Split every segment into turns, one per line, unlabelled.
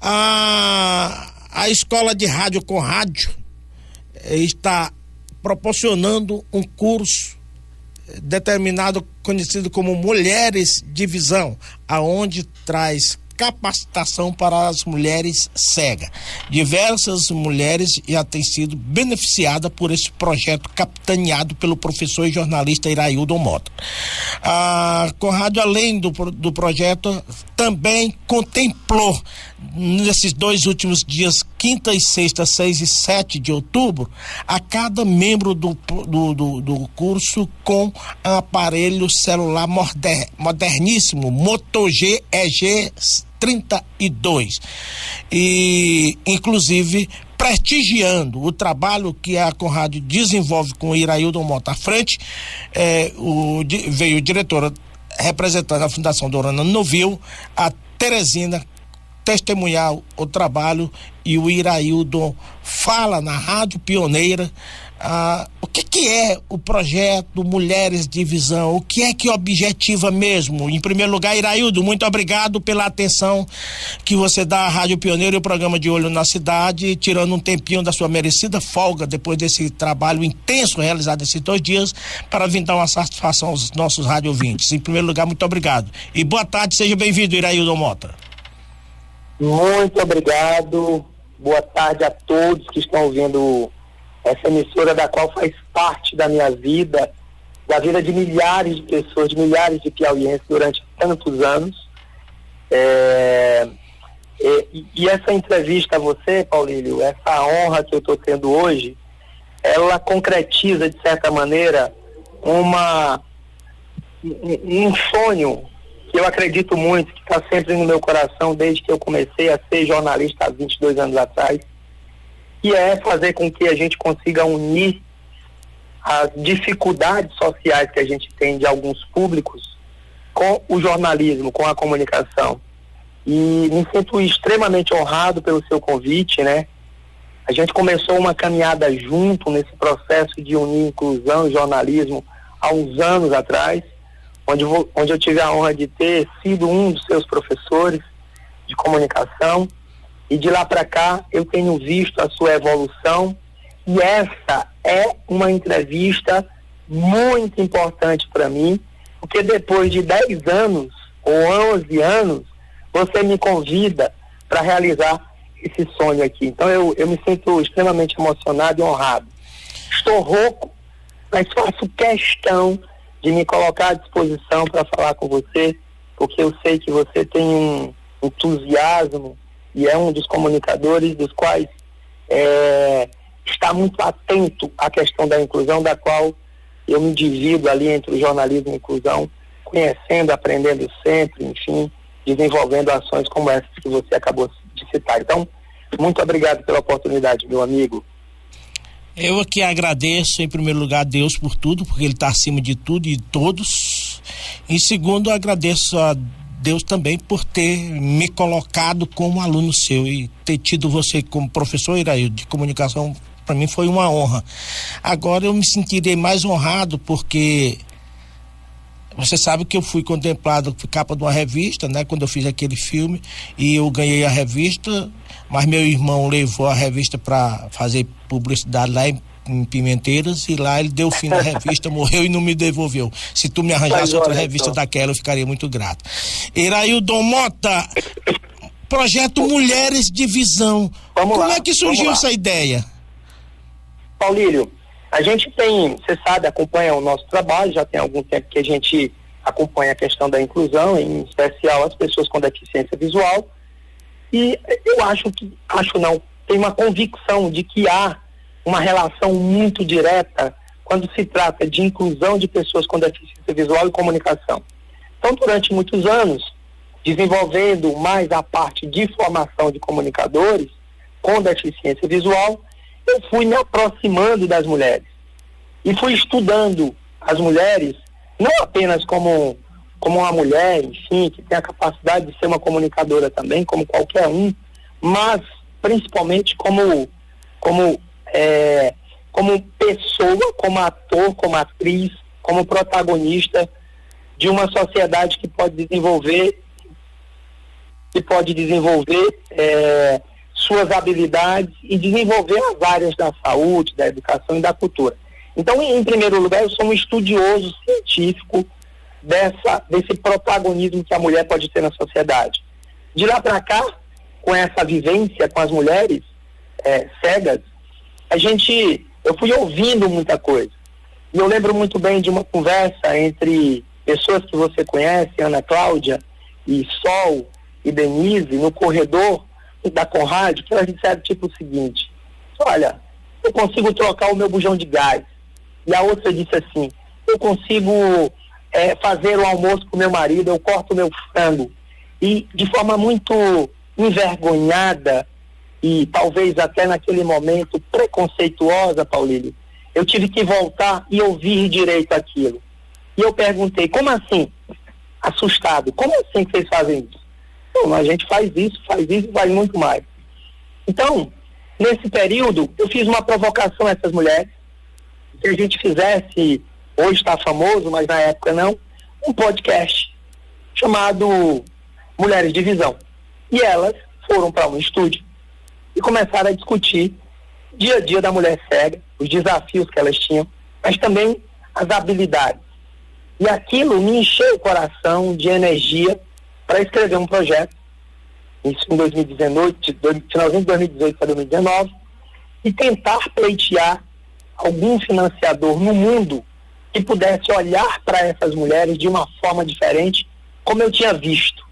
A escola de rádio com rádio está proporcionando um curso determinado, conhecido como Mulheres de Visão, aonde traz capacitação para as mulheres cegas. Diversas mulheres já têm sido beneficiadas por esse projeto capitaneado pelo professor e jornalista Iraildo Mota. A Conrádio, além do projeto, também contemplou nesses 2 últimos dias, quinta e sexta, 6 e 7 de outubro, a cada membro do curso com aparelho celular moderníssimo, Moto G EG 32, e inclusive prestigiando o trabalho que a Conrádio desenvolve com o Iraildo Mota à frente. Veio diretora representando a Fundação Dorana Novil, a Teresina, testemunhar o trabalho, e o Iraildo fala na Rádio Pioneira o que é o projeto Mulheres de Visão, o que é que objetiva mesmo. Em primeiro lugar, Iraildo, muito obrigado pela atenção que você dá à Rádio Pioneira e o programa De Olho na Cidade, tirando um tempinho da sua merecida folga depois desse trabalho intenso realizado esses 2 dias, para vir dar uma satisfação aos nossos rádio ouvintes. Em primeiro lugar, muito obrigado. E boa tarde, seja bem-vindo, Iraildo Mota.
Muito obrigado, boa tarde a todos que estão ouvindo essa emissora, da qual faz parte da minha vida, da vida de milhares de pessoas, de milhares de piauienses durante tantos anos. E essa entrevista a você, Paulílio, essa honra que eu estou tendo hoje, ela concretiza, de certa maneira, um sonho que eu acredito muito, que está sempre no meu coração desde que eu comecei a ser jornalista há 22 anos atrás, que é fazer com que a gente consiga unir as dificuldades sociais que a gente tem de alguns públicos com o jornalismo, com a comunicação. E me sinto extremamente honrado pelo seu convite, né? A gente começou uma caminhada junto nesse processo de unir inclusão e jornalismo há uns anos atrás, onde eu tive a honra de ter sido um dos seus professores de comunicação, e de lá para cá eu tenho visto a sua evolução, e essa é uma entrevista muito importante para mim, porque depois de 10 anos ou 11 anos, você me convida para realizar esse sonho aqui. Então eu me sinto extremamente emocionado e honrado. Estou rouco, mas faço questão de me colocar à disposição para falar com você, porque eu sei que você tem um entusiasmo e é um dos comunicadores dos quais está muito atento à questão da inclusão, da qual eu me divido ali entre o jornalismo e a inclusão, conhecendo, aprendendo sempre, enfim, desenvolvendo ações como essas que você acabou de citar. Então, muito obrigado pela oportunidade, meu amigo.
Eu aqui agradeço, em primeiro lugar, a Deus por tudo, porque Ele está acima de tudo e de todos. Em segundo, agradeço a Deus também por ter me colocado como aluno seu e ter tido você como professor, Iraildo, de comunicação. Para mim foi uma honra. Agora eu me sentirei mais honrado, porque você sabe que eu fui contemplado, fui capa de uma revista, né, quando eu fiz aquele filme, e eu ganhei a revista, mas meu irmão levou a revista para fazer publicidade lá em Pimenteiras, e lá ele deu fim na revista, morreu e não me devolveu. Se tu me arranjasse outra revista daquela, eu ficaria muito grato. Iraildo Mota, projeto Mulheres de Visão. Como é que surgiu essa ideia?
Paulílio, a gente tem, você sabe, acompanha o nosso trabalho, já tem algum tempo que a gente acompanha a questão da inclusão, em especial as pessoas com deficiência visual, e eu tenho uma convicção de que há uma relação muito direta quando se trata de inclusão de pessoas com deficiência visual e comunicação. Então, durante muitos anos, desenvolvendo mais a parte de formação de comunicadores com deficiência visual, eu fui me aproximando das mulheres e fui estudando as mulheres, não apenas como uma mulher, enfim, que tem a capacidade de ser uma comunicadora também, como qualquer um, mas principalmente como pessoa, como ator, como atriz, como protagonista de uma sociedade que pode desenvolver que pode desenvolver suas habilidades e desenvolver as áreas da saúde, da educação e da cultura. Então, em primeiro lugar, eu sou um estudioso científico desse protagonismo que a mulher pode ter na sociedade. De lá para cá, com essa vivência com as mulheres cegas, eu fui ouvindo muita coisa. E eu lembro muito bem de uma conversa entre pessoas que você conhece, Ana Cláudia e Sol e Denise, no corredor da Conrad, que elas disseram tipo o seguinte: olha, eu consigo trocar o meu bujão de gás. E a outra disse assim: eu consigo fazer o almoço com meu marido, eu corto o meu frango. E de forma muito envergonhada e talvez até naquele momento preconceituosa, Paulílio, eu tive que voltar e ouvir direito aquilo. E eu perguntei: como assim? Assustado, como assim que vocês fazem isso? Bom, a gente faz isso, vai muito mais. Então, nesse período, eu fiz uma provocação a essas mulheres, que a gente fizesse, hoje está famoso, mas na época não, um podcast chamado Mulheres de Visão. E elas foram para um estúdio e começaram a discutir o dia a dia da mulher cega, os desafios que elas tinham, mas também as habilidades. E aquilo me encheu o coração de energia para escrever um projeto, isso em 2019, finalzinho de 2018 para 2019, e tentar pleitear algum financiador no mundo que pudesse olhar para essas mulheres de uma forma diferente, como eu tinha visto.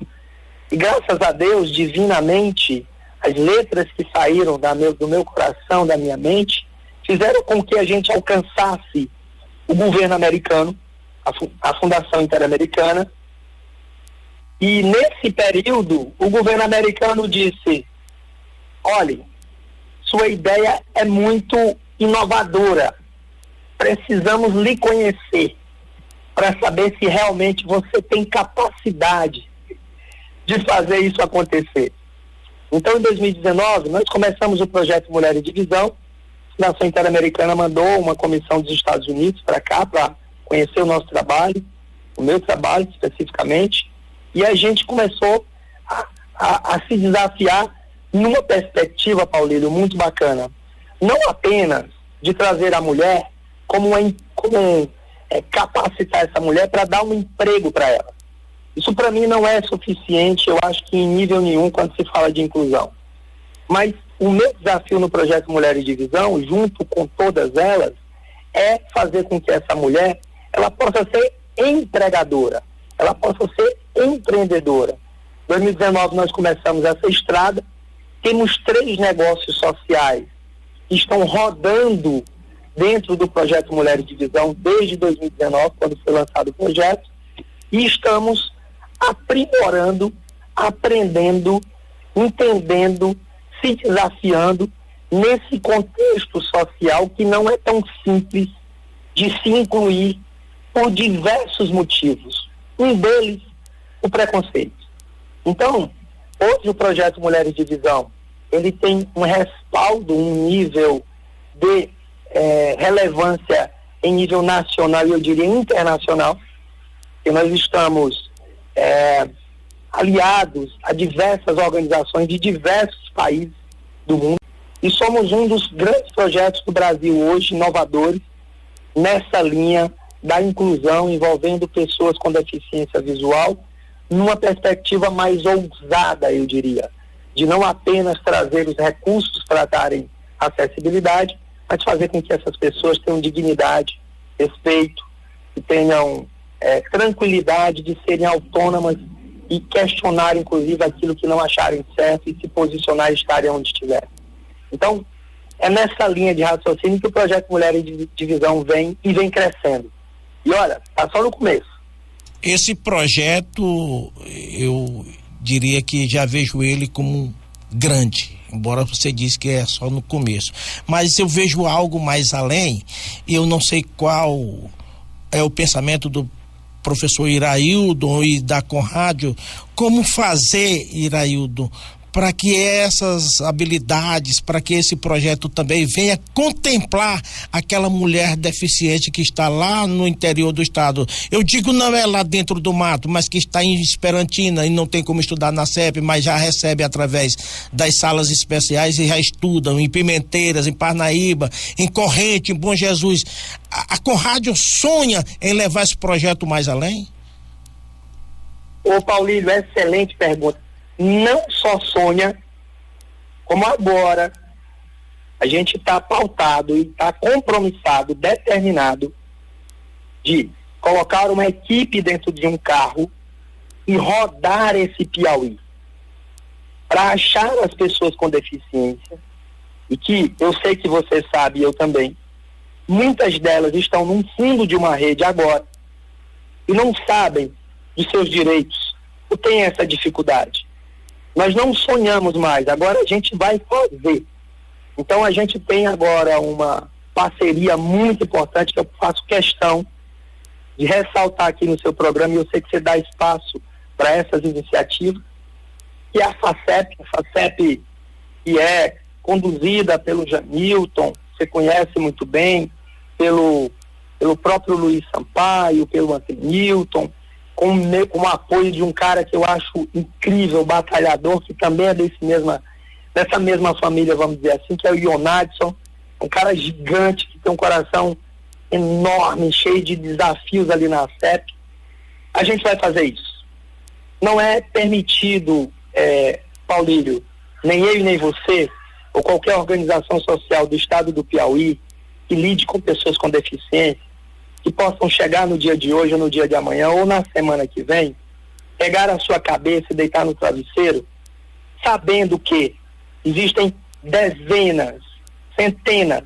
E graças a Deus, divinamente, as letras que saíram do meu coração, da minha mente, fizeram com que a gente alcançasse o governo americano, a Fundação Interamericana. E nesse período, o governo americano disse: olhe, sua ideia é muito inovadora, precisamos lhe conhecer para saber se realmente você tem capacidade de fazer isso acontecer. Então, em 2019, nós começamos o projeto Mulheres de Visão. A Fundação Interamericana mandou uma comissão dos Estados Unidos para cá, para conhecer o nosso trabalho, o meu trabalho especificamente, e a gente começou a se desafiar numa perspectiva, Paulílio, muito bacana. Não apenas de trazer a mulher, como capacitar essa mulher para dar um emprego para ela. Isso para mim não é suficiente, eu acho que em nível nenhum quando se fala de inclusão. Mas o meu desafio no projeto Mulheres de Visão, junto com todas elas, é fazer com que essa mulher ela possa ser empregadora, ela possa ser empreendedora. Em 2019 nós começamos essa estrada, temos 3 negócios sociais que estão rodando dentro do projeto Mulheres de Visão desde 2019, quando foi lançado o projeto, e estamos aprimorando, aprendendo, entendendo, se desafiando nesse contexto social que não é tão simples de se incluir por diversos motivos. Um deles, o preconceito. Então, hoje o projeto Mulheres de Visão, ele tem um respaldo, um nível de relevância em nível nacional e eu diria internacional, que nós estamos aliados a diversas organizações de diversos países do mundo e somos um dos grandes projetos do Brasil hoje, inovadores, nessa linha da inclusão envolvendo pessoas com deficiência visual, numa perspectiva mais ousada, eu diria, de não apenas trazer os recursos para darem acessibilidade, mas fazer com que essas pessoas tenham dignidade, respeito, que tenham tranquilidade de serem autônomas e questionar, inclusive, aquilo que não acharem certo e se posicionar e estarem onde estiverem. Então, é nessa linha de raciocínio que o projeto Mulheres de Visão vem crescendo. E olha, está só no começo.
Esse projeto, eu diria que já vejo ele como grande, embora você disse que é só no começo. Mas eu vejo algo mais além, e eu não sei qual é o pensamento do professor Iraildon e da Conrádio. Como fazer, Iraildon, para que essas habilidades, para que esse projeto também venha contemplar aquela mulher deficiente que está lá no interior do estado. Eu digo não é lá dentro do mato, mas que está em Esperantina e não tem como estudar na CEP, mas já recebe através das salas especiais e já estudam em Pimenteiras, em Parnaíba, em Corrente, em Bom Jesus. A Conrádio sonha em levar esse projeto mais além?
Ô Paulino, excelente pergunta. Não só sonha, como agora a gente está pautado e está compromissado, determinado de colocar uma equipe dentro de um carro e rodar esse Piauí para achar as pessoas com deficiência, e que eu sei que você sabe, eu também, muitas delas estão num fundo de uma rede agora e não sabem de seus direitos, ou têm essa dificuldade. Nós não sonhamos mais, agora a gente vai fazer. Então a gente tem agora uma parceria muito importante que eu faço questão de ressaltar aqui no seu programa, e eu sei que você dá espaço para essas iniciativas, que é a FACEP que é conduzida pelo Jamilton, você conhece muito bem, pelo próprio Luiz Sampaio, pelo Antenilton, com o apoio de um cara que eu acho incrível, batalhador, que também é dessa mesma família, vamos dizer assim, que é o Ionadson, um cara gigante, que tem um coração enorme, cheio de desafios ali na CEP. A gente vai fazer isso. Não é permitido, Paulílio, nem eu e nem você, ou qualquer organização social do estado do Piauí, que lide com pessoas com deficiência, que possam chegar no dia de hoje, ou no dia de amanhã, ou na semana que vem, pegar a sua cabeça e deitar no travesseiro, sabendo que existem dezenas, centenas,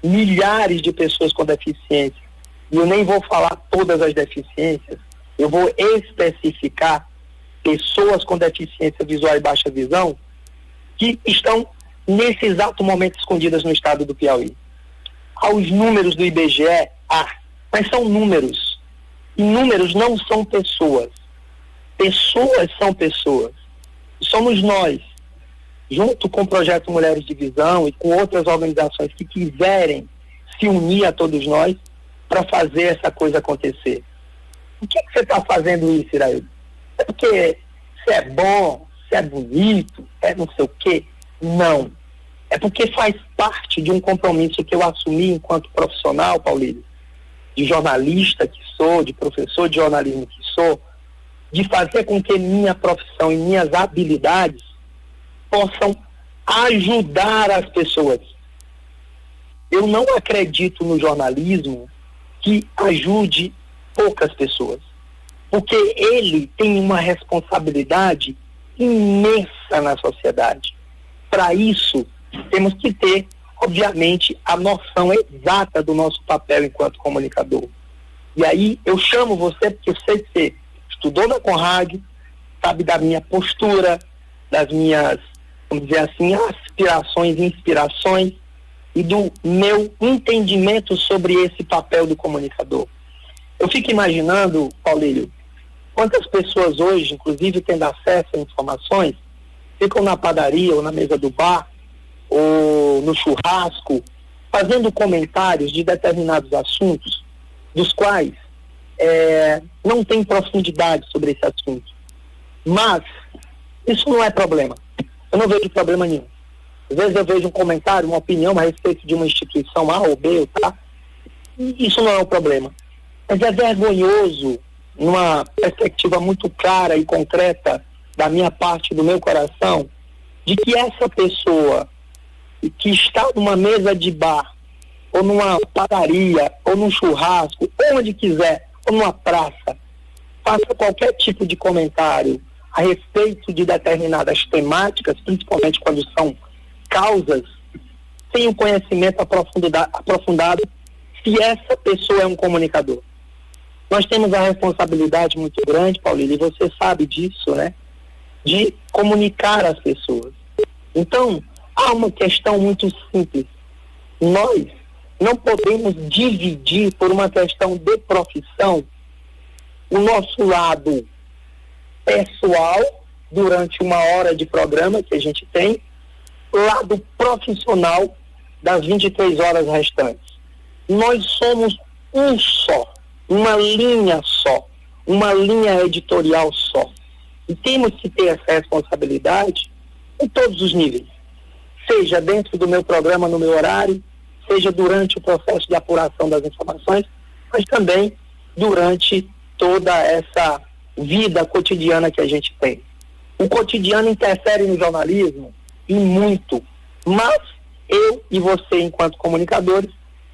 milhares de pessoas com deficiência, e eu nem vou falar todas as deficiências, eu vou especificar pessoas com deficiência visual e baixa visão que estão nesse exato momento escondidas no estado do Piauí. Aos números do IBGE, mas são números. E números não são pessoas. Pessoas são pessoas. Somos nós, junto com o Projeto Mulheres de Visão e com outras organizações que quiserem se unir a todos nós para fazer essa coisa acontecer. Por que você está fazendo isso, Iraildo? É porque você é bom, você é bonito, é não sei o quê? Não. É porque faz parte de um compromisso que eu assumi enquanto profissional, Paulino, de jornalista que sou, de professor de jornalismo que sou, de fazer com que minha profissão e minhas habilidades possam ajudar as pessoas. Eu não acredito no jornalismo que ajude poucas pessoas, porque ele tem uma responsabilidade imensa na sociedade. Para isso, temos que ter, obviamente, a noção exata do nosso papel enquanto comunicador. E aí eu chamo você, porque eu sei que você estudou na Conrádio, sabe da minha postura, das minhas, vamos dizer assim, aspirações e inspirações, e do meu entendimento sobre esse papel do comunicador. Eu fico imaginando, Paulílio, quantas pessoas hoje, inclusive tendo acesso a informações, ficam na padaria ou na mesa do bar, ou no churrasco, fazendo comentários de determinados assuntos, dos quais não tem profundidade sobre esse assunto. Mas isso não é problema. Eu não vejo problema nenhum. Às vezes eu vejo um comentário, uma opinião a respeito de uma instituição A ou B, tá? E isso não é um problema. Mas é vergonhoso, numa perspectiva muito clara e concreta da minha parte, do meu coração, de que essa pessoa que está numa mesa de bar, ou numa padaria, ou num churrasco, ou onde quiser, ou numa praça, faça qualquer tipo de comentário a respeito de determinadas temáticas, principalmente quando são causas, sem um conhecimento aprofundado, se essa pessoa é um comunicador. Nós temos a responsabilidade muito grande, Paulino, e você sabe disso, né? De comunicar às pessoas. Então, há uma questão muito simples. Nós não podemos dividir por uma questão de profissão o nosso lado pessoal durante 1 hora de programa que a gente tem, lado profissional das 23 horas restantes. Nós somos um só, uma linha só, uma linha editorial só. E temos que ter essa responsabilidade em todos os níveis, seja dentro do meu programa, no meu horário, seja durante o processo de apuração das informações, mas também durante toda essa vida cotidiana que a gente tem. O cotidiano interfere no jornalismo e muito, mas eu e você, enquanto comunicadores,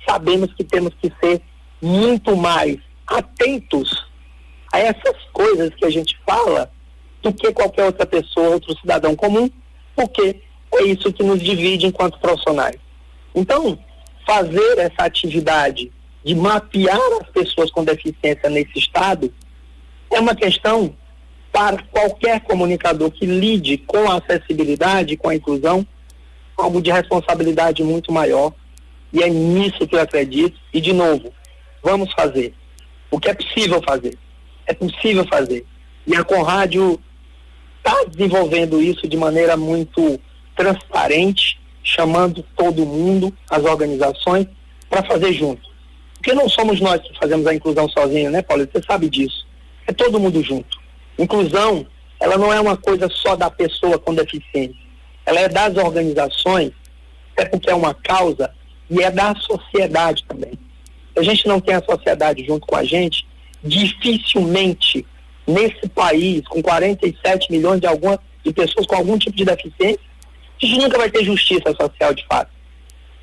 sabemos que temos que ser muito mais atentos a essas coisas que a gente fala do que qualquer outra pessoa, outro cidadão comum, porque é isso que nos divide enquanto profissionais. Então, fazer essa atividade de mapear as pessoas com deficiência nesse estado é uma questão para qualquer comunicador que lide com a acessibilidade, com a inclusão, algo de responsabilidade muito maior, e é nisso que eu acredito. E, de novo, vamos fazer o que é possível fazer. É possível fazer. E a Conrádio está desenvolvendo isso de maneira muito transparente, chamando todo mundo, as organizações, para fazer junto. Porque não somos nós que fazemos a inclusão sozinhos, né, Paulo? Você sabe disso. É todo mundo junto. Inclusão, ela não é uma coisa só da pessoa com deficiência. Ela é das organizações, é porque é uma causa, e é da sociedade também. Se a gente não tem a sociedade junto com a gente, dificilmente, nesse país, com 47 milhões de pessoas com algum tipo de deficiência, a gente nunca vai ter justiça social de fato.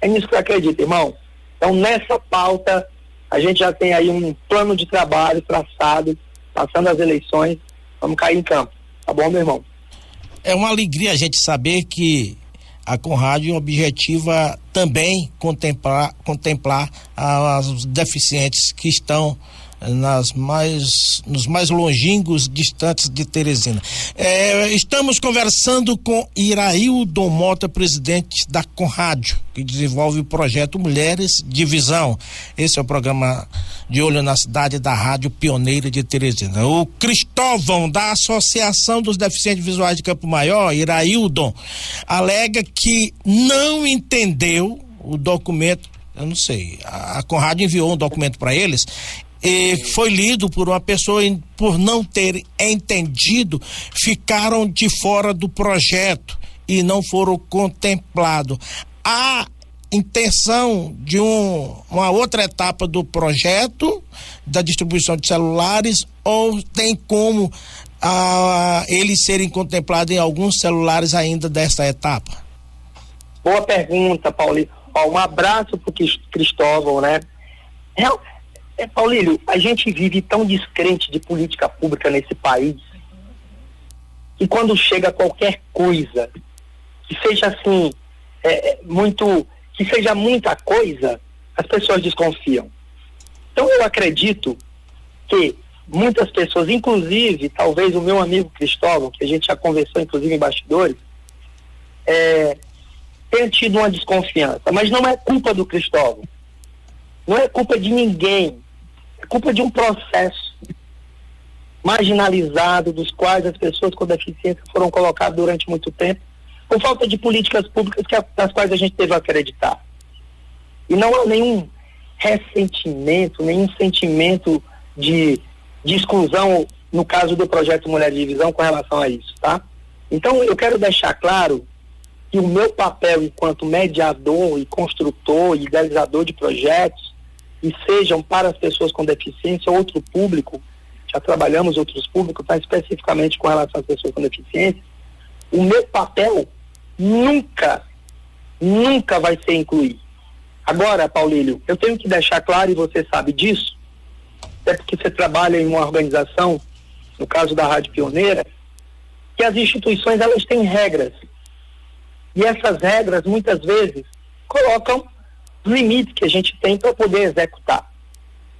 É nisso que eu acredito, irmão. Então, nessa pauta, a gente já tem aí um plano de trabalho traçado, passando as eleições, vamos cair em campo. Tá bom, meu irmão?
É uma alegria a gente saber que a Conrádio objetiva também contemplar os deficientes que estão nos mais longínquos distantes de Teresina. Estamos conversando com Iraildon Mota, presidente da Conrádio, que desenvolve o projeto Mulheres de Visão. Esse é o programa de Olho na Cidade da Rádio Pioneira de Teresina. O Cristóvão, da Associação dos Deficientes Visuais de Campo Maior, Iraildon, alega que não entendeu o documento. Eu não sei, a Conrádio enviou um documento para eles e foi lido por uma pessoa e, por não ter entendido, ficaram de fora do projeto e não foram contemplados. Há intenção de uma outra etapa do projeto da distribuição de celulares, ou tem como eles serem contemplados em alguns celulares ainda desta etapa?
Boa pergunta, Paulinho. Um abraço para o Cristóvão, né? Paulílio, a gente vive tão descrente de política pública nesse país que quando chega qualquer coisa que seja assim, que seja muita coisa, as pessoas desconfiam. Então eu acredito que muitas pessoas, inclusive talvez o meu amigo Cristóvão, que a gente já conversou inclusive em bastidores, tenha tido uma desconfiança, mas não é culpa do Cristóvão, não é culpa de ninguém, é culpa de um processo marginalizado, dos quais as pessoas com deficiência foram colocadas durante muito tempo, por falta de políticas públicas das quais a gente deve acreditar. E não há nenhum ressentimento, nenhum sentimento de exclusão no caso do projeto Mulheres de Visão com relação a isso, tá? Então eu quero deixar claro que o meu papel enquanto mediador e construtor e idealizador de projetos, e sejam para as pessoas com deficiência ou outro público, já trabalhamos outros públicos, tá, especificamente com relação às pessoas com deficiência, o meu papel nunca vai ser incluir. Agora, Paulílio, eu tenho que deixar claro, e você sabe disso, até porque você trabalha em uma organização, no caso da Rádio Pioneira, que as instituições, elas têm regras. E essas regras, muitas vezes, colocam limites que a gente tem para poder executar.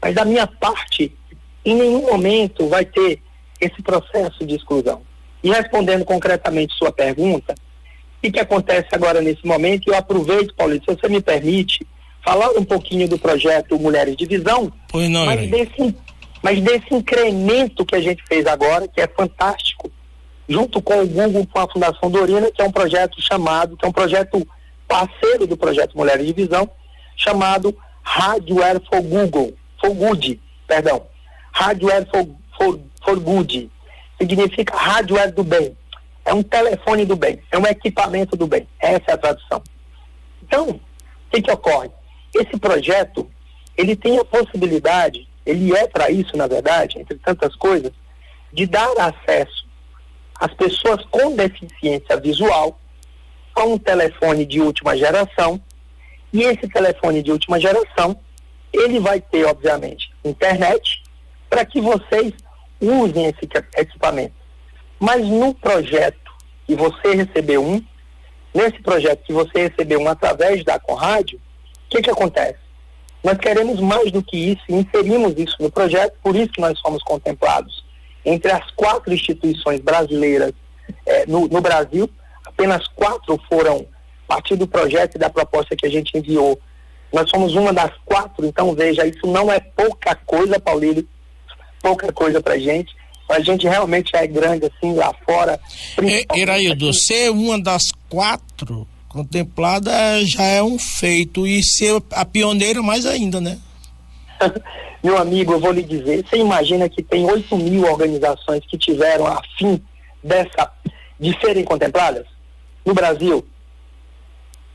Mas da minha parte, em nenhum momento vai ter esse processo de exclusão. E respondendo concretamente sua pergunta, o que acontece agora nesse momento, eu aproveito, Paulo, se você me permite, falar um pouquinho do projeto Mulheres de Visão,
pois não,
mas desse incremento que a gente fez agora, que é fantástico, junto com o Google, com a Fundação Dorina, que é um projeto parceiro do projeto Mulheres de Visão, chamado Hardware for Good, Hardware for Good, significa hardware do bem, é um telefone do bem, é um equipamento do bem, essa é a tradução. Então, o que ocorre? Esse projeto, ele tem a possibilidade, ele é para isso, na verdade, entre tantas coisas, de dar acesso às pessoas com deficiência visual a um telefone de última geração, e esse telefone de última geração, ele vai ter, obviamente, internet, para que vocês usem esse equipamento. Mas no projeto que você recebeu nesse projeto que você recebeu através da Conrádio, o que acontece? Nós queremos mais do que isso, inserimos isso no projeto, por isso que nós fomos contemplados entre as 4 instituições brasileiras no Brasil. Apenas 4 foram, a partir do projeto e da proposta que a gente enviou, nós somos uma das 4, então veja, isso não é pouca coisa, Paulílio, pouca coisa pra gente, a gente realmente é grande assim lá fora.
Iraildo, ser uma das 4 contemplada já é um feito, e ser a pioneira mais ainda, né?
Meu amigo, eu vou lhe dizer, você imagina que tem 8.000 organizações que tiveram a fim de serem contempladas no Brasil?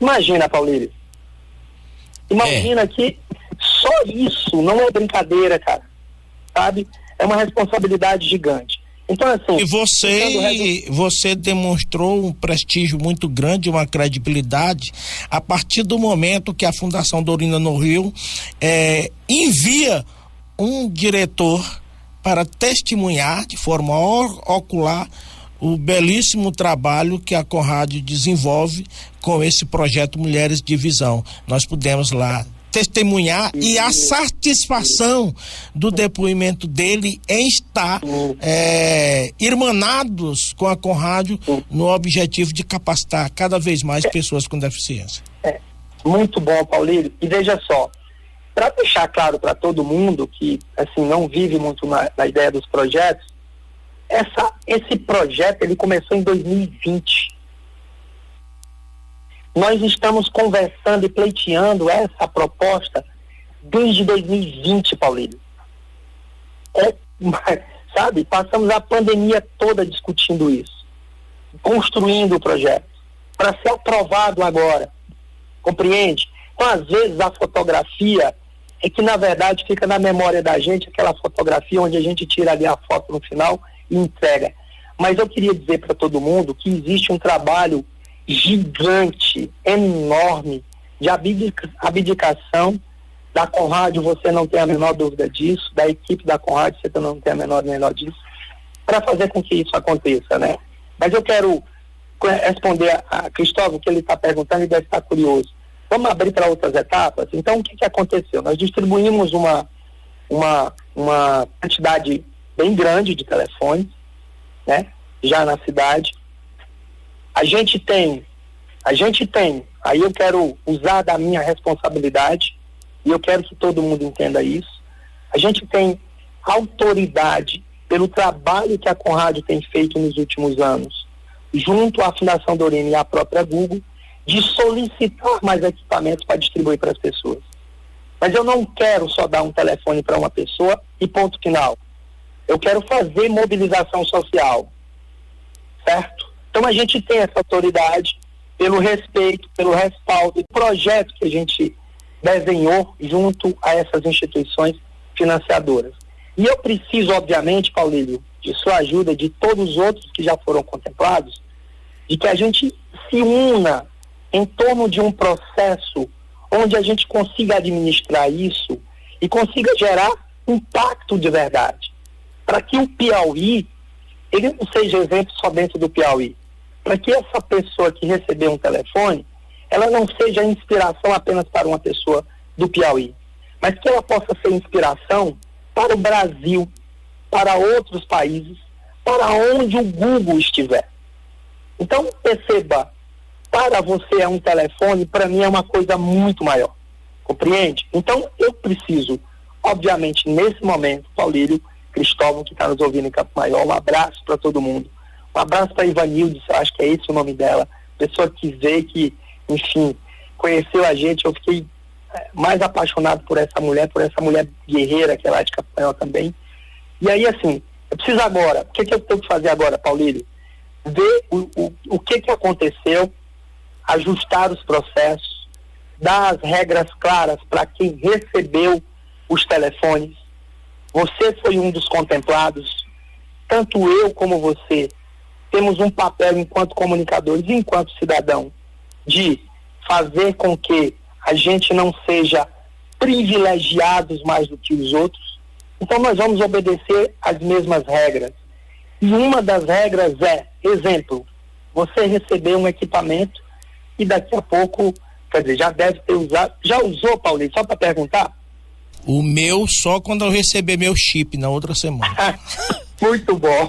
Imagina, Paulílio. Imagina que só isso não é brincadeira, cara. Sabe? É uma responsabilidade gigante. Então, assim...
E você demonstrou um prestígio muito grande, uma credibilidade, a partir do momento que a Fundação Dorina no Rio envia um diretor para testemunhar de forma ocular o belíssimo trabalho que a Conrádio desenvolve com esse projeto Mulheres de Visão. Nós pudemos lá testemunhar e a satisfação do depoimento dele em estar irmanados com a Conrádio no objetivo de capacitar cada vez mais pessoas com deficiência.
Muito bom, Paulílio. E veja só, para deixar claro para todo mundo que assim não vive muito na ideia dos projetos, esse projeto ele começou em 2020. Nós estamos conversando e pleiteando essa proposta desde 2020, Paulílio. Sabe, passamos a pandemia toda discutindo isso, construindo o projeto, para ser aprovado agora. Compreende? Então, às vezes, a fotografia é que, na verdade, fica na memória da gente, aquela fotografia onde a gente tira ali a foto no final e entrega. Mas eu queria dizer para todo mundo que existe um trabalho gigante, enorme, de abdicação da Conrádio, você não tem a menor dúvida disso, da equipe da Conrádio, você não tem a menor disso, para fazer com que isso aconteça, né? Mas eu quero responder a Cristóvão, que ele está perguntando e deve estar curioso. Vamos abrir para outras etapas? Então, o que aconteceu? Nós distribuímos uma quantidade bem grande de telefones, né? Já na cidade. A gente tem, aí eu quero usar da minha responsabilidade, e eu quero que todo mundo entenda isso, a gente tem autoridade pelo trabalho que a Conrádio tem feito nos últimos anos, junto à Fundação Dorina e à própria Google, de solicitar mais equipamentos para distribuir para as pessoas. Mas eu não quero só dar um telefone para uma pessoa e ponto final. Eu quero fazer mobilização social, certo? Então a gente tem essa autoridade pelo respeito, pelo respaldo e projeto que a gente desenhou junto a essas instituições financiadoras. E eu preciso, obviamente, Paulílio, de sua ajuda, de todos os outros que já foram contemplados, de que a gente se una em torno de um processo onde a gente consiga administrar isso e consiga gerar impacto de verdade, para que o Piauí, ele não seja exemplo só dentro do Piauí, para que essa pessoa que recebeu um telefone, ela não seja inspiração apenas para uma pessoa do Piauí, mas que ela possa ser inspiração para o Brasil, para outros países, para onde o Google estiver. Então, perceba, para você é um telefone, para mim é uma coisa muito maior, compreende? Então, eu preciso, obviamente, nesse momento, Paulílio, Cristóvão, que está nos ouvindo em Campo Maior, um abraço para todo mundo. Um abraço para Ivanilde, eu acho que é esse o nome dela. Pessoa que vê que, enfim, conheceu a gente, eu fiquei mais apaixonado por essa mulher guerreira, que ela é de Capanhol também. E aí, assim, eu preciso agora, o que eu tenho que fazer agora, Paulílio? Ver o que aconteceu, ajustar os processos, dar as regras claras para quem recebeu os telefones. Você foi um dos contemplados, tanto eu como você temos um papel enquanto comunicadores e enquanto cidadão de fazer com que a gente não seja privilegiados mais do que os outros. Então nós vamos obedecer às mesmas regras. E uma das regras é, exemplo, você receber um equipamento e daqui a pouco, quer dizer, já deve ter usado. Já usou, Paulinho? Só para perguntar?
O meu só quando eu receber meu chip na outra semana.
Muito bom,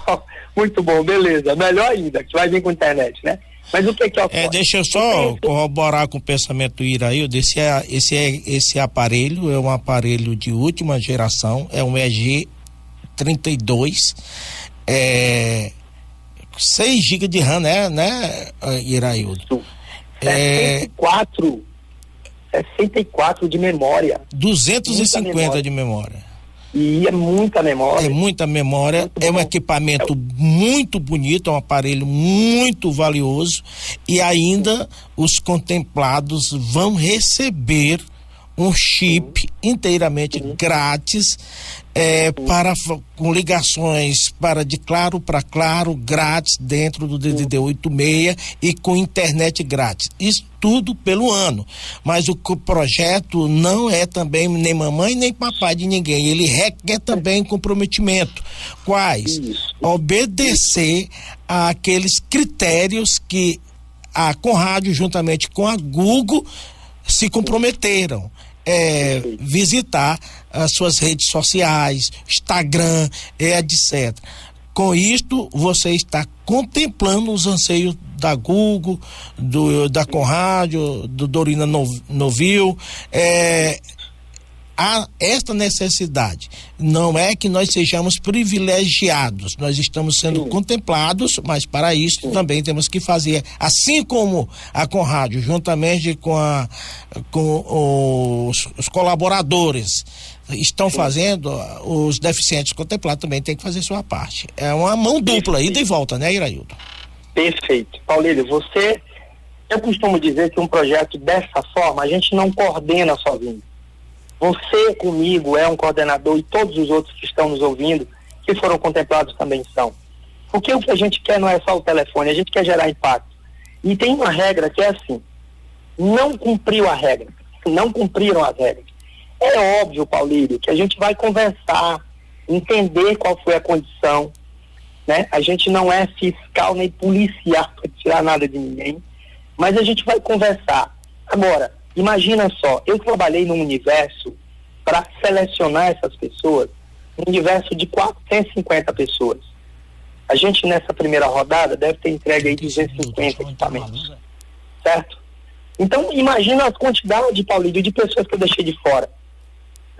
beleza. Melhor ainda, que vai vir com a internet, né? Mas o que ocorre?
Deixa eu só corroborar com o pensamento do Iraildo. Esse aparelho é um aparelho de última geração, é um EG32, 6 GB de RAM, né, Iraildo?
64 de memória.
250 de memória.
E é muita memória.
É muita memória, é um equipamento muito bonito, é um aparelho muito valioso, e ainda os contemplados vão receber um chip inteiramente grátis, com ligações de Claro para Claro, grátis dentro do DDD 86 e com internet grátis. Isso tudo pelo ano. Mas o projeto não é também nem mamãe nem papai de ninguém. Ele requer também comprometimento. Quais? Obedecer àqueles critérios que a Conrádio, juntamente com a Google, se comprometeram. Visitar as suas redes sociais, Instagram, etc. Com isto, você está contemplando os anseios da Google, da Conrádio, do Dorina Novil. Há esta necessidade. Não é que nós sejamos privilegiados, nós estamos sendo contemplados, mas para isso também temos que fazer, assim como a Conrádio, juntamente com os colaboradores estão fazendo, os deficientes contemplados também têm que fazer sua parte. É uma mão dupla, ida e volta, né, Iraildo?
Perfeito. Paulílio, eu costumo dizer que um projeto dessa forma, a gente não coordena sozinho. Você comigo é um coordenador e todos os outros que estão nos ouvindo, que foram contemplados também são. Porque o que a gente quer não é só o telefone, a gente quer gerar impacto. E tem uma regra que é assim, não cumpriu a regra, não cumpriram as regras. É óbvio, Paulílio, que a gente vai conversar, entender qual foi a condição, né? A gente não é fiscal nem policial para tirar nada de ninguém, mas a gente vai conversar. Agora, imagina só, eu trabalhei num universo para selecionar essas pessoas, um universo de 450 pessoas. A gente nessa primeira rodada deve ter entregue aí 250 equipamentos, certo? Então imagina a quantidade, Paulinho, de pessoas que eu deixei de fora.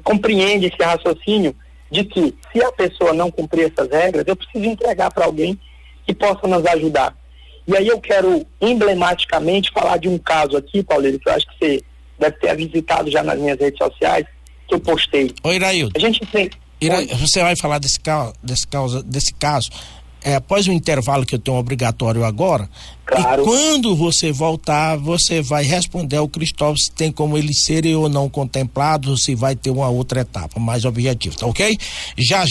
Compreende esse raciocínio de que se a pessoa não cumprir essas regras, eu preciso entregar para alguém que possa nos ajudar. E aí eu quero emblematicamente falar de um caso aqui, Paulinho, que eu acho que você deve ter visitado já nas minhas redes sociais, que eu postei.
Ô, Iraildo, você vai falar desse caso após o intervalo que eu tenho obrigatório agora. Claro. E quando você voltar, você vai responder ao Cristóvão se tem como eles serem ou não contemplados, ou se vai ter uma outra etapa mais objetiva, tá ok? Já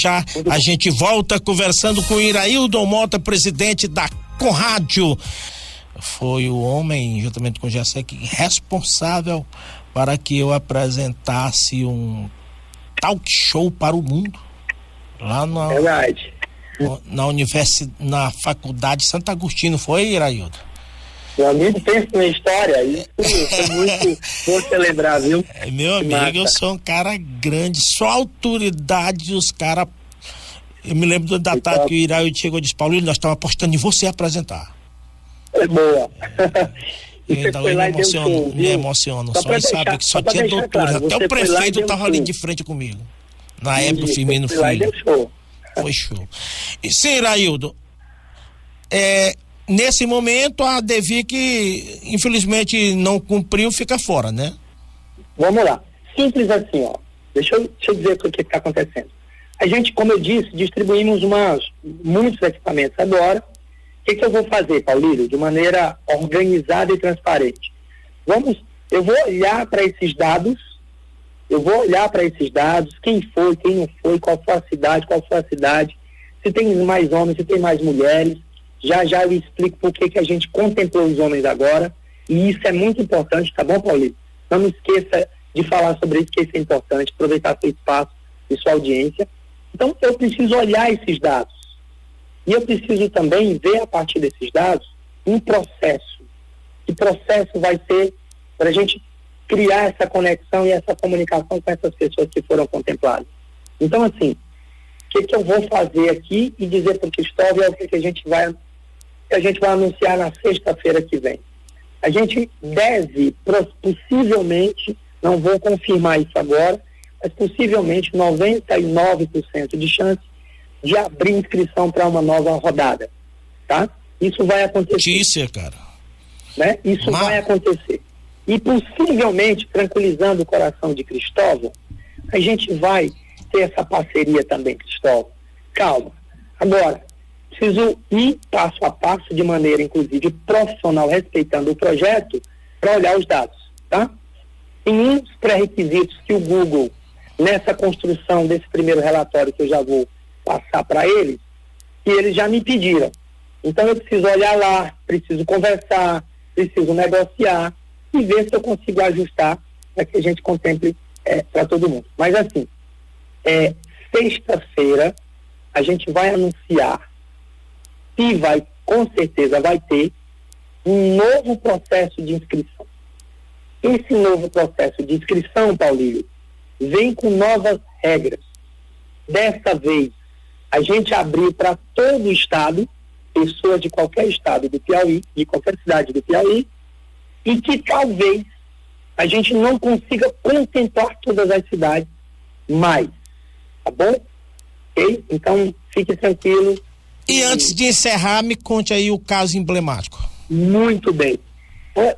a gente volta conversando com o Iraildo Mota, presidente da Conrádio. Foi o homem, juntamente com o Jacek, responsável para que eu apresentasse um talk show para o mundo lá na Faculdade Santo Agostinho, foi, Iraildo?
Meu amigo, pensa na história, isso foi muito bom você lembrar, viu?
Meu amigo, eu sou um cara grande, só autoridade, os caras. Eu me lembro da tarde que o Iraildo chegou e disse: Paulinho, nós estamos apostando em você apresentar.
É boa.
Me emociono. Só sabe que só tinha doutores. Claro, até o prefeito estava ali de frente comigo. Na época do Firmino Filho. Foi show. E sim, Iraildo, Nesse momento, a Devi, que infelizmente não cumpriu, fica fora, né?
Vamos lá. Simples assim, ó. Deixa eu dizer o que está acontecendo. A gente, como eu disse, distribuímos muitos equipamentos agora. O que eu vou fazer, Paulino? De maneira organizada e transparente. Eu vou olhar para esses dados, quem foi, quem não foi, qual foi a cidade, se tem mais homens, se tem mais mulheres. Já eu explico por que a gente contemplou os homens agora, e isso é muito importante, tá bom, Paulinho? Não esqueça de falar sobre isso, que isso é importante, aproveitar seu espaço e sua audiência. Então, eu preciso olhar esses dados. E eu preciso também ver, a partir desses dados, um processo. Que processo vai ser para a gente criar essa conexão e essa comunicação com essas pessoas que foram contempladas. Então, assim, o que eu vou fazer aqui e dizer para o Cristóvão é o que a gente vai anunciar na sexta-feira que vem. A gente deve, possivelmente, não vou confirmar isso agora, mas possivelmente 99% de chance de abrir inscrição para uma nova rodada, tá? Isso vai acontecer.
Notícia, cara.
Né? Isso vai acontecer. E possivelmente, tranquilizando o coração de Cristóvão, a gente vai ter essa parceria também, Cristóvão. Calma. Agora, preciso ir passo a passo, de maneira, inclusive, profissional, respeitando o projeto, para olhar os dados, tá? Tem uns pré-requisitos que o Google, nessa construção desse primeiro relatório que eu já vou passar para eles, que eles já me pediram. Então eu preciso olhar lá, preciso conversar, preciso negociar e ver se eu consigo ajustar para que a gente contemple para todo mundo. Mas assim, sexta-feira a gente vai anunciar e com certeza vai ter um novo processo de inscrição. Esse novo processo de inscrição, Paulinho, vem com novas regras. Dessa vez, a gente abriu para todo o estado, pessoas de qualquer estado do Piauí, de qualquer cidade do Piauí, e que talvez a gente não consiga contemplar todas as cidades mais, tá bom? Ok? Então, fique tranquilo.
E antes de encerrar, me conte aí o caso emblemático.
Muito bem.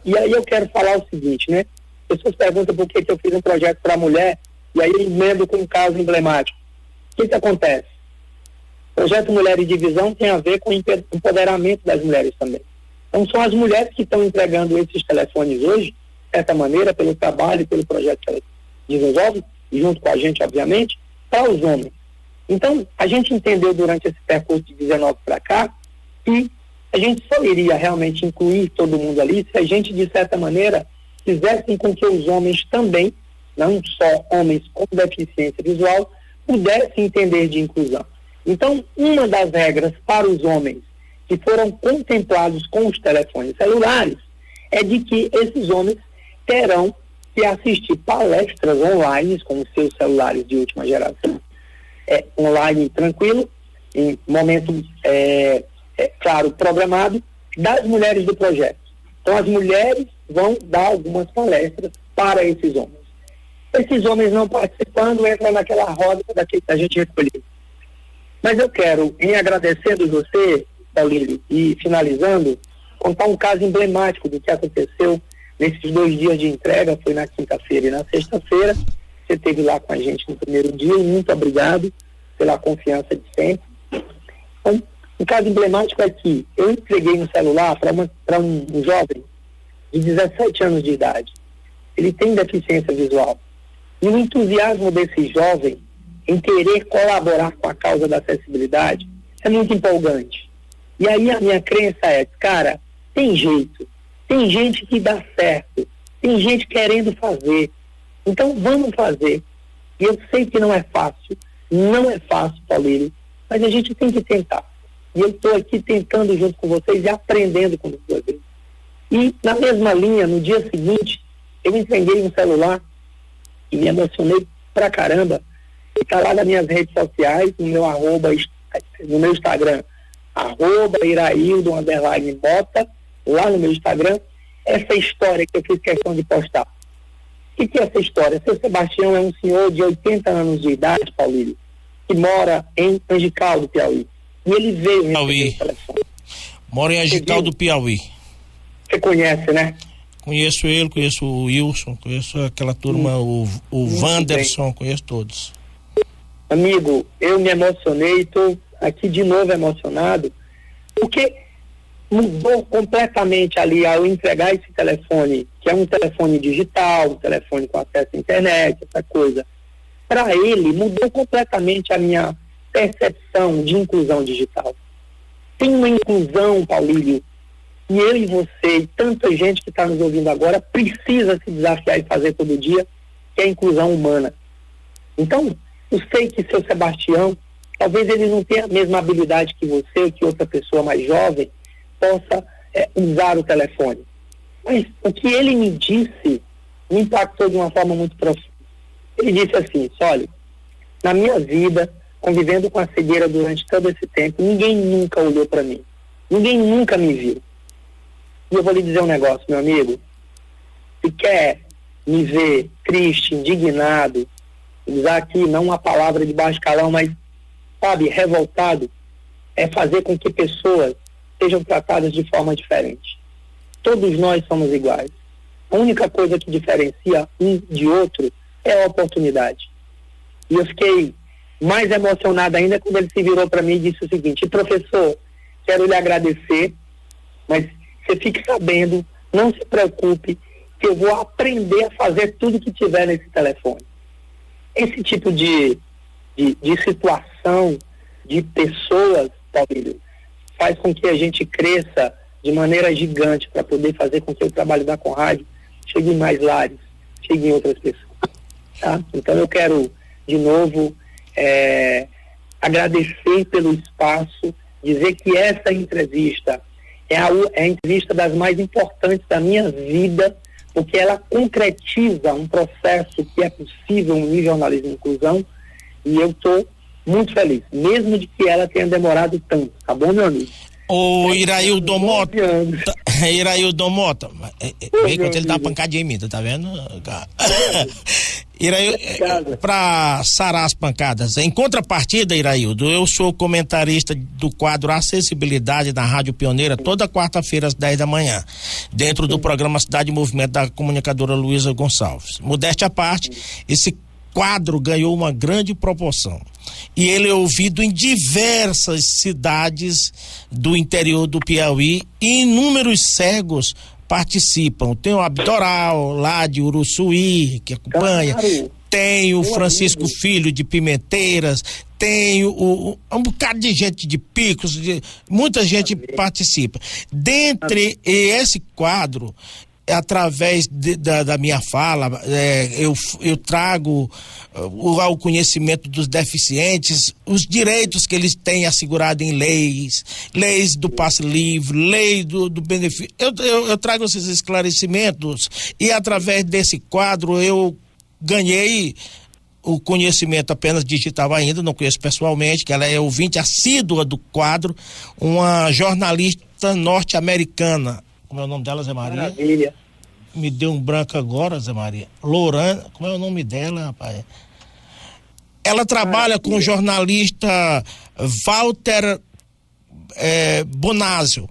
E aí eu quero falar o seguinte, né? As pessoas perguntam por que eu fiz um projeto para mulher, e aí eu emendo com um caso emblemático. O que acontece? O projeto Mulher e Divisão tem a ver com o empoderamento das mulheres também. Então são as mulheres que estão entregando esses telefones hoje, de certa maneira, pelo trabalho e pelo projeto que elas desenvolvem, junto com a gente, obviamente, para os homens. Então, a gente entendeu durante esse percurso de 19 para cá que a gente só iria realmente incluir todo mundo ali se a gente, de certa maneira, fizesse com que os homens também, não só homens com deficiência visual, pudessem entender de inclusão. Então, uma das regras para os homens que foram contemplados com os telefones celulares é de que esses homens terão que assistir palestras online com os seus celulares de última geração, online tranquilo, em momento, claro, programado, das mulheres do projeto. Então, as mulheres vão dar algumas palestras para esses homens. Esses homens não participando entram naquela roda que a gente recolheu. Mas eu quero, em agradecendo você, Paulinho, e finalizando, contar um caso emblemático do que aconteceu nesses 2 dias de entrega, foi na quinta-feira e na sexta-feira. Você esteve lá com a gente no primeiro dia, muito obrigado pela confiança de sempre. Então, um caso emblemático é que eu entreguei um celular para um jovem de 17 anos de idade. Ele tem deficiência visual. E o entusiasmo desse jovem em querer colaborar com a causa da acessibilidade é muito empolgante. E aí a minha crença é, cara, tem jeito, tem gente que dá certo, tem gente querendo fazer, então vamos fazer. E eu sei que não é fácil, Paulinho, mas a gente tem que tentar. E eu estou aqui tentando junto com vocês e aprendendo com vocês. E na mesma linha, no dia seguinte, eu entreguei um celular e me emocionei pra caramba. Está lá nas minhas redes sociais, no meu Instagram, @iraildo_bota, lá no meu Instagram, essa história que eu fiz questão de postar. O que é essa história? Seu Sebastião é um senhor de 80 anos de idade, Paulinho, que mora em Angical, do Piauí. E ele veio receber o telefone.
Moro em Agital do Piauí.
Você conhece, né?
Conheço ele, conheço o Wilson, conheço aquela turma, o Wanderson, conheço todos.
Amigo, eu me emocionei, estou aqui de novo emocionado, porque mudou completamente ali ao entregar esse telefone, que é um telefone digital, um telefone com acesso à internet, essa coisa. Para ele, mudou completamente a minha percepção de inclusão digital. Tem uma inclusão, Paulílio, e eu e você, e tanta gente que está nos ouvindo agora, precisa se desafiar e fazer todo dia, que é a inclusão humana. Então, eu sei que seu Sebastião, talvez ele não tenha a mesma habilidade que você, ou que outra pessoa mais jovem, possa usar o telefone. Mas o que ele me disse me impactou de uma forma muito profunda. Ele disse assim, olha, na minha vida, convivendo com a cegueira durante todo esse tempo, ninguém nunca olhou para mim. Ninguém nunca me viu. E eu vou lhe dizer um negócio, meu amigo. Se quer me ver triste, indignado, usar aqui não uma palavra de baixo calão, mas, sabe, revoltado, é fazer com que pessoas sejam tratadas de forma diferente. Todos nós somos iguais. A única coisa que diferencia um de outro é a oportunidade. E eu fiquei mais emocionado ainda quando ele se virou para mim e disse o seguinte: professor, quero lhe agradecer, mas você fique sabendo, não se preocupe, que eu vou aprender a fazer tudo que tiver nesse telefone. Esse tipo de situação, de pessoas, Paulinho, faz com que a gente cresça de maneira gigante para poder fazer com que o trabalho da Conrádio chegue em mais lares, chegue em outras pessoas. Tá? Então eu quero, de novo, agradecer pelo espaço, dizer que essa entrevista é a entrevista das mais importantes da minha vida, porque ela concretiza um processo que é possível no jornalismo de inclusão, e eu estou muito feliz, mesmo de que ela tenha demorado tanto, tá bom, meu amigo?
Ô, Iraildo Mota, Iraildo Mota, vê quando ele dá uma pancadinha em mim, tá vendo? Iraildo, pra sarar as pancadas, em contrapartida, Iraildo, eu sou comentarista do quadro Acessibilidade da Rádio Pioneira toda quarta-feira às 10 da manhã, dentro do programa Cidade em Movimento da comunicadora Luísa Gonçalves. Modéstia à parte, esse quadro ganhou uma grande proporção e ele é ouvido em diversas cidades do interior do Piauí e inúmeros cegos participam. Tem o Abdoral lá de Uruçuí que acompanha, tem o Francisco Filho de Pimenteiras, tem um bocado de gente de Picos, muita gente participa. Dentre esse quadro, através da minha fala, eu trago ao conhecimento dos deficientes os direitos que eles têm assegurado em leis do passe livre, lei do benefício. Eu trago esses esclarecimentos e através desse quadro eu ganhei o conhecimento apenas digital ainda, não conheço pessoalmente, que ela é ouvinte assídua do quadro, uma jornalista norte-americana. Como é o nome dela, Zé Maria?
Maravilha.
Me deu um branco agora, Zé Maria. Lorana, como é o nome dela, rapaz? Ela trabalha com o jornalista Walter Bonásio.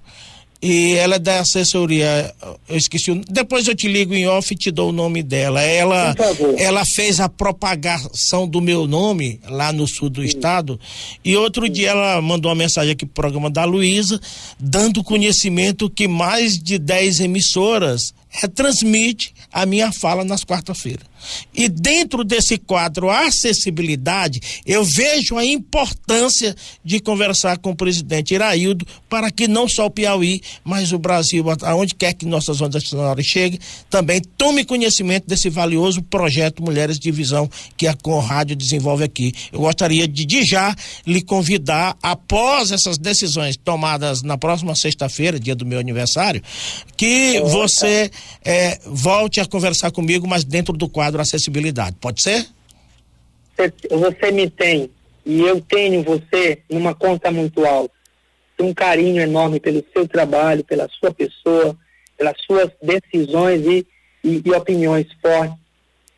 E ela é da assessoria, eu esqueci, depois eu te ligo em off e te dou o nome dela. Ela fez a propagação do meu nome lá no sul do estado, e outro dia ela mandou uma mensagem aqui pro programa da Luísa, dando conhecimento que mais de 10 emissoras retransmite a minha fala nas quarta-feiras. E dentro desse quadro acessibilidade, eu vejo a importância de conversar com o presidente Iraildo para que não só o Piauí, mas o Brasil, aonde quer que nossas ondas sonoras cheguem, também tome conhecimento desse valioso projeto Mulheres de Visão que a Conrádio desenvolve aqui. Eu gostaria de já lhe convidar, após essas decisões tomadas na próxima sexta-feira, dia do meu aniversário, que você volte a conversar comigo, mas dentro do quadro acessibilidade. Pode ser?
Você me tem e eu tenho você numa conta muito alta. Tenho um carinho enorme pelo seu trabalho, pela sua pessoa, pelas suas decisões e opiniões fortes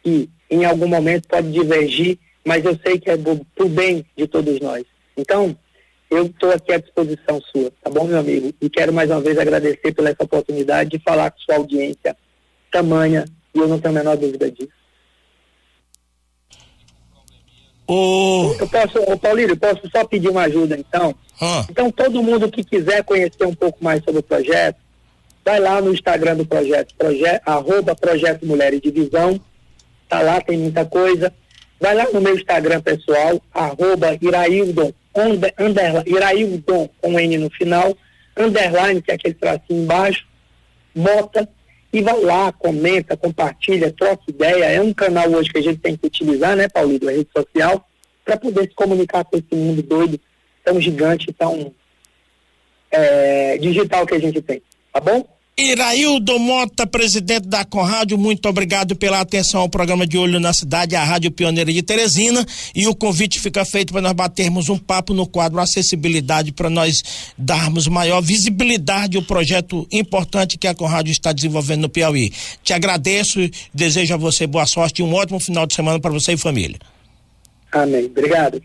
que em algum momento pode divergir, mas eu sei que é pro bem de todos nós. Então, eu estou aqui à disposição sua, tá bom, meu amigo? E quero mais uma vez agradecer pela essa oportunidade de falar com sua audiência tamanha, e eu não tenho a menor dúvida disso. Paulírio, posso só pedir uma ajuda, então? Então, todo mundo que quiser conhecer um pouco mais sobre o projeto, vai lá no Instagram do projeto, @Projeto Mulheres de Visão, tá lá, tem muita coisa. Vai lá no meu Instagram pessoal, @Iraildon, Iraildon, com N no final, underline, que é aquele tracinho embaixo, Mota, e vai lá, comenta, compartilha, troca ideia. É um canal hoje que a gente tem que utilizar, né, Paulino, a rede social, para poder se comunicar com esse mundo doido, tão gigante, tão digital que a gente tem, tá bom?
Iraildon Mota, presidente da Conrádio, muito obrigado pela atenção ao programa De Olho na Cidade, a Rádio Pioneira de Teresina, e o convite fica feito para nós batermos um papo no quadro Acessibilidade, para nós darmos maior visibilidade ao projeto importante que a Conrádio está desenvolvendo no Piauí. Te agradeço, desejo a você boa sorte e um ótimo final de semana para você e família.
Amém. Obrigado.